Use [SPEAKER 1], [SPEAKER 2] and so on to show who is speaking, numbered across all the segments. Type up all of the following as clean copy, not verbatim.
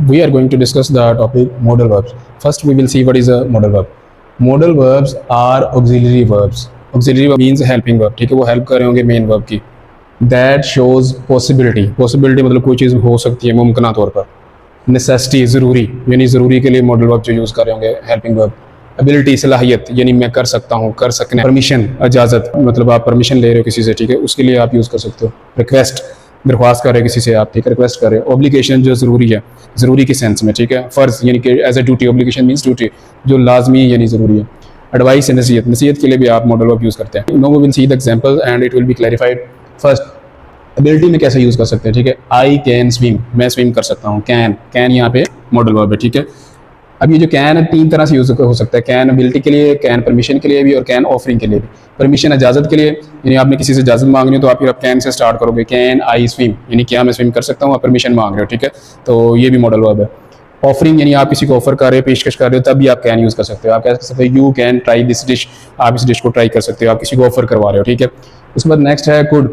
[SPEAKER 1] We are going to discuss the topic modal verbs. First, we will see what is a modal verb. Modal verbs are auxiliary verbs. Auxiliary verb means helping verb. ठीक है, वो help कर रहे होंगे main verb की. That shows possibility. Possibility मतलब कोई चीज़ हो सकती है मुमकिन तौर पर. Necessity ज़रूरी, यानी ज़रूरी के लिए modal verb जो यूज़ कर रहे होंगे helping verb. Ability सलाहियत, यानी मैं कर सकता हूँ, कर सकने. Permission इजाज़त, मतलब आप परमिशन ले रहे हो किसी से, ठीक है, उसके लिए आप यूज़ कर सकते हो. Request, दरख्वास्त कर रहे हो किसी से आप, ठीक है, रिक्वेस्ट कर रहे हो. ऑब्लिगेशन जो ज़रूरी है, ज़रूरी के सेंस में, ठीक है, फ़र्ज़ यानी कि as a duty. Obligation means duty, जो लाजमी यानी ज़रूरी है. एडवाइस, नसीहत, नसीहत के लिए भी आप मॉडल वर्ब यूज़ करते हैं. No we will see the example and it will be clarified. First, ability में कैसे यूज़ कर सकते हैं, ठीक है. आई कैन स्विम, मैं स्विम कर सकता हूँ. कैन यहाँ पे मॉडल वर्ब है, ठीक है. अब ये जो कैन है तीन तरह से यूज़ हो सकता है. कैन एबिलिटी के लिए, कैन परमिशन के लिए भी, और कैन ऑफरिंग के लिए भी. परमिशन इजाज़त के लिए, यानी आपने किसी से इजाज़त मांगनी हो तो आप फिर आप कैन से स्टार्ट करोगे. कैन आई स्विम, यानी क्या मैं स्विम कर सकता हूँ, आप परमिशन मांग रहे हो, ठीक है, तो ये भी मॉडल वर्ब है. ऑफरिंग यानी आप किसी को ऑफर कर रहे हो, पेशकश कर रहे हो, तब भी आप कैन यूज़ कर सकते हो. आप कह सकते हो you can try this dish, आप इस डिश को ट्राई कर सकते हो, आप किसी को ऑफर करवा रहे हो, ठीक है. उसके बाद नेक्स्ट है कुड.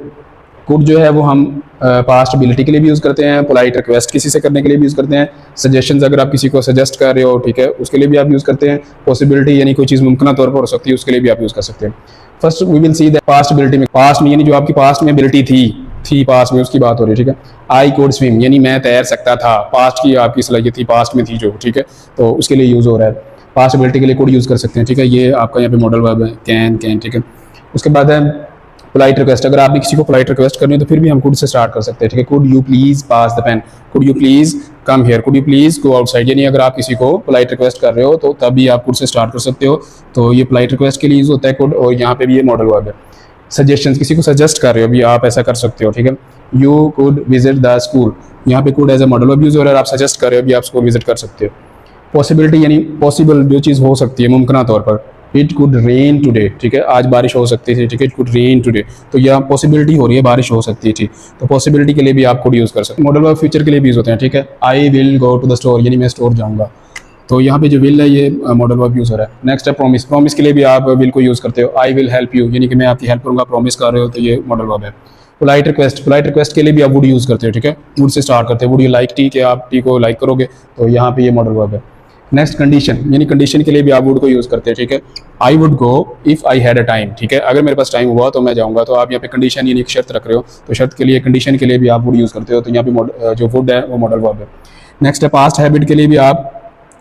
[SPEAKER 1] कुड जो है वो हम पास्ट एबिलिटी के लिए भी यूज़ करते हैं. पोलाइट रिक्वेस्ट किसी से करने के लिए भी यूज़ करते हैं. सजेशंस अगर आप किसी को सजेस्ट कर रहे हो, ठीक है, उसके लिए भी आप यूज़ करते हैं. पॉसिबिलिटी यानी कोई चीज़ मुमकिन तौर पर हो सकती है, उसके लिए भी आप यूज़ कर सकते हैं. First we will see the past ability में. पास्ट में यानी जो आपकी पास्ट में एबिलिटी थी पास्ट में, उसकी बात हो रही है, ठीक है. आई कुड स्विम यानी मैं तैर सकता था, पास्ट की आपकी सलाहियत थी, पास्ट में थी जो, ठीक है, तो उसके लिए यूज़ हो रहा है. पास्ट एबिलिटी के लिए कुड यूज़ कर सकते हैं, ठीक है. ये आपका यहाँ पे मॉडल वर्ब है, कैन, ठीक है. उसके बाद है पोलाइट रिक्वेस्ट. अगर आपने किसी को पोलाइट रिक्वेस्ट करनी है तो फिर भी हम कुड से स्टार्ट कर सकते हैं, ठीक है. Could you please pass the pen, could you please come here, could you please go outside. यानी अगर आप किसी को पोलाइट रिक्वेस्ट कर रहे हो तो तब भी आप कुड से स्टार्ट कर सकते हो. तो ये पोलाइट रिक्वेस्ट के लिए यूज होता है कुड, और यहाँ पे भी ये मॉडल वर्ब है. सजेशन, किसी को सजेस्ट कर रहे हो, भी आप ऐसा कर सकते हो, ठीक है. You could visit the school, यहाँ पे could as a modal verb use हो रहा है. आप सजेस्ट कर रहे हो, भी आप स्कूल विजिट कर सकते हो. पॉसिबिलिटी यानी पॉसिबल जो चीज़ हो सकती है मुमकिन तौर पर. इट कुड रेन टुडे, ठीक है, आज बारिश हो सकती थी, ठीक है. इट कुड रेन टुडे, तो यह पॉसिबिलिटी हो रही है, बारिश हो सकती थी, तो पॉसिबिलिटी के लिए भी आप कुड यूज़ कर सकते हैं. मॉडल वर्ब फ्यूचर के लिए भी यूज़ होते हैं, ठीक है. I will go to the store, यानी मैं स्टोर जाऊँगा, तो यहाँ पे जो विल है ये मॉडल वर्ब यूज़ हो रहा है. नेक्स्ट है प्रॉमिस. प्रॉमिस के लिए भी आप विल को यूज़ करते हो. आई विल हेल्प यू, यानी कि मैं आपकी हेल्प करूँगा, प्रॉमिस कर रहे हो, तो ये मॉडल वर्ब है. पोलाइट रिक्वेस्ट के लिए भी आप वुड यूज़ करते हो, ठीक है. वुड से स्टार्ट करते हो. वुड यू लाइक टी, के आप टी को लाइक करोगे, तो यहाँ पे ये मॉडल वर्ब है. नेक्स्ट कंडीशन, यानी कंडीशन के लिए भी आप वुड को यूज़ करते हैं, ठीक है. I would go if I had a time, ठीक है, अगर मेरे पास टाइम हुआ तो मैं जाऊँगा. तो आप यहाँ पे कंडीशन यानी एक शर्त रख रहे हो, तो शर्त के लिए, कंडीशन के लिए भी आप वुड यूज़ करते हो, तो यहाँ पे जो वुड है वो मॉडल वर्ब है. नेक्स्ट है पास्ट हैबिट के लिए भी आप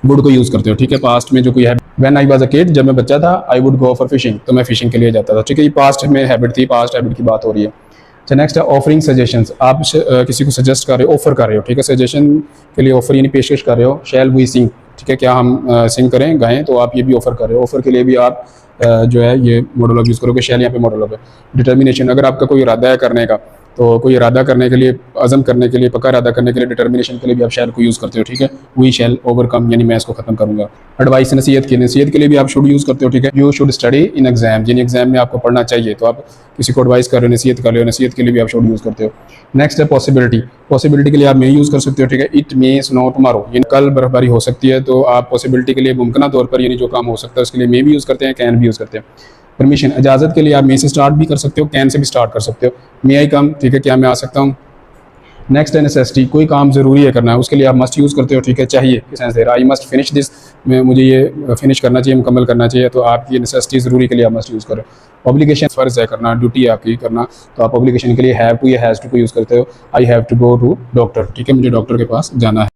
[SPEAKER 1] वुड को यूज़ करते हो, ठीक है. पास्ट में जो कोई habit, when I was a kid, जब मैं बच्चा था, I would go for fishing, तो मैं फिशिंग के लिए जाता था, ठीक है. ये पास्ट में हैबिट थी, पास्ट हैबिट की बात हो रही है. अच्छा, नेक्स्ट है ऑफरिंग सजेशंस. आप किसी को सजेस्ट कर रहे हो, ऑफर कर रहे हो, ठीक है. सजेशन के लिए ऑफर यानी पेशकश कर रहे हो. शैल वी सिंग, ठीक है, क्या हम सिंग करें, गाएं, तो आप ये भी ऑफर कर रहे हो. ऑफर के लिए भी आप जो है ये मॉडल वर्ब यूज़ करोगे. शैल यहाँ पे मॉडल वर्ब है. डिटर्मिनेशन, अगर आपका कोई इरादा है करने का, तो कोई इरादा करने के लिए, अज़म करने के लिए, पक्का इरादा करने के लिए, डिटर्मिनेशन के लिए भी आप शैल को यूज़ करते हो, ठीक है. वी शैल ओवरकम, यानी मैं इसको खत्म करूँगा. एडवाइस, नसीहत के लिए भी आप शुड यूज़ करते हो, ठीक है. You should study in exam, यानी एग्जाम में आपको पढ़ना चाहिए, तो आप किसी को एडवाइस कर रहे हो, नसीहत कर रहे हो, नसीहत के लिए भी आप शुड यूज़ करते हो. नेक्स्ट है पॉसिबिलिटी के लिए आप मे यूज़ कर सकते हो, ठीक है. इट मे स्नो टुमारो, यानी कल बर्फबारी हो सकती है, तो आप पॉसिबिलिटी के लिए मुमकिन तौर पर, यानी जो काम हो सकता है उसके लिए मे भी यूज़ करते हैं, कैन भी यूज़ करते हैं. परमिशन, इजाज़त के लिए आप मे से स्टार्ट भी कर सकते हो, कैन से भी स्टार्ट कर सकते हो. मे आई कम, ठीक है, क्या मैं आ सकता हूँ. नेक्स्ट है नेसेसिटी, कोई काम ज़रूरी है करना है, उसके लिए आप मस्ट यूज़ करते हो, ठीक है. चाहिए के सेंस दे रहा है, आई मस्ट फिनिश दिस, मुझे ये फिनिश करना चाहिए, मुकम्मल करना चाहिए, तो आपकी नेसेसिटी ज़रूरी के लिए आप मस्ट यूज़ करो. ऑब्लिगेशन, फ़र्ज़ है करना, ड्यूटी है आपकी करना, तो आप ऑब्लिगेशन के लिए हैव टू या हैज़ टू को यूज़ करते हो. I have to go to doctor, ठीक है, मुझे डॉक्टर के पास जाना है.